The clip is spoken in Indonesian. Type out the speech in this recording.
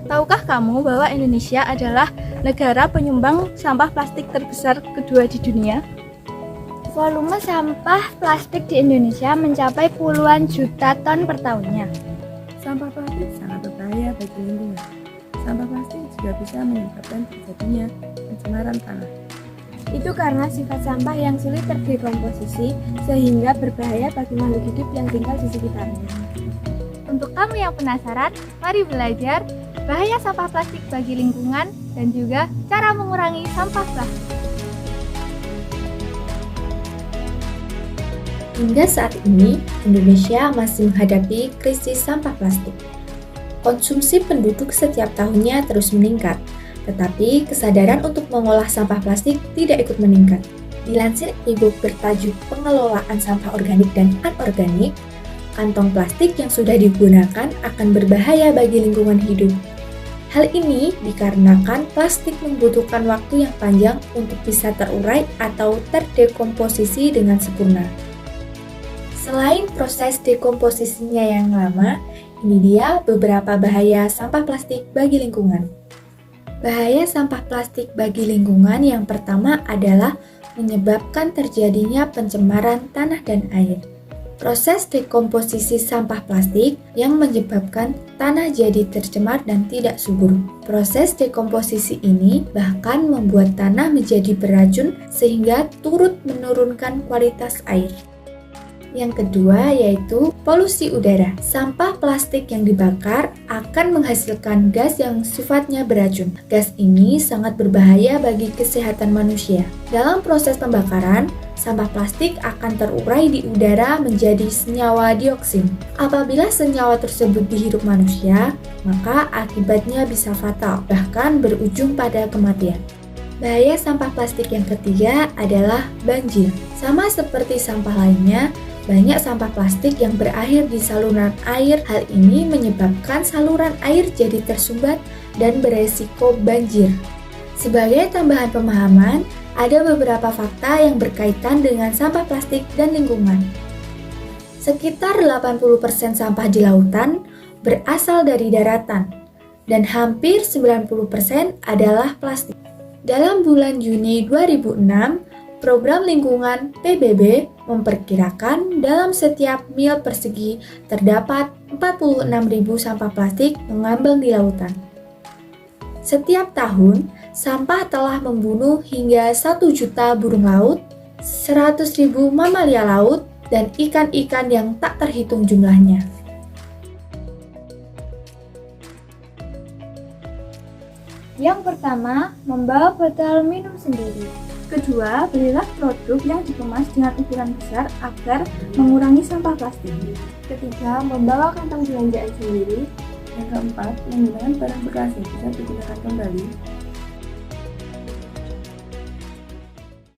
Tahukah kamu bahwa Indonesia adalah negara penyumbang sampah plastik terbesar kedua di dunia? Volume sampah plastik di Indonesia mencapai puluhan juta ton per tahunnya. Sampah plastik sangat berbahaya bagi lingkungan. Sampah plastik juga bisa menyebabkan terjadinya pencemaran tanah. Itu karena sifat sampah yang sulit terdekomposisi sehingga berbahaya bagi makhluk hidup yang tinggal di sekitarnya. Untuk kamu yang penasaran, mari belajar bahaya sampah plastik bagi lingkungan dan juga cara mengurangi sampah plastik. Hingga saat ini, Indonesia masih menghadapi krisis sampah plastik. Konsumsi penduduk setiap tahunnya terus meningkat, tetapi kesadaran untuk mengolah sampah plastik tidak ikut meningkat. Dilansir e-book bertajuk Pengelolaan Sampah Organik dan Anorganik, kantong plastik yang sudah digunakan akan berbahaya bagi lingkungan hidup. Hal ini dikarenakan plastik membutuhkan waktu yang panjang untuk bisa terurai atau terdekomposisi dengan sempurna. Selain proses dekomposisinya yang lama, ini dia beberapa bahaya sampah plastik bagi lingkungan. Bahaya sampah plastik bagi lingkungan yang pertama adalah menyebabkan terjadinya pencemaran tanah dan air. Proses dekomposisi sampah plastik yang menyebabkan tanah jadi tercemar dan tidak subur. Proses dekomposisi ini bahkan membuat tanah menjadi beracun sehingga turut menurunkan kualitas air. Yang kedua yaitu polusi udara. Sampah plastik yang dibakar akan menghasilkan gas yang sifatnya beracun. Gas ini sangat berbahaya bagi kesehatan manusia. Dalam proses pembakaran, sampah plastik akan terurai di udara menjadi senyawa dioksin. Apabila senyawa tersebut dihirup manusia, maka akibatnya bisa fatal, bahkan berujung pada kematian. Bahaya sampah plastik yang ketiga adalah banjir. Sama seperti sampah lainnya, banyak sampah plastik yang berakhir di saluran air. Hal ini menyebabkan saluran air jadi tersumbat dan beresiko banjir. Sebagai tambahan pemahaman, ada beberapa fakta yang berkaitan dengan sampah plastik dan lingkungan. Sekitar 80% sampah di lautan berasal dari daratan, dan hampir 90% adalah plastik. Dalam bulan Juni 2006, Program Lingkungan PBB memperkirakan dalam setiap mil persegi terdapat 46.000 sampah plastik mengambang di lautan. Setiap tahun, sampah telah membunuh hingga 1 juta burung laut, 100.000 mamalia laut, dan ikan-ikan yang tak terhitung jumlahnya. Yang pertama, membawa botol minum sendiri. Kedua, belilah produk yang dikemas dengan ukuran besar agar mengurangi sampah plastik. Ketiga, membawa kantong belanjaan sendiri. Yang keempat, menggunakan barang bekas yang bisa digunakan kembali.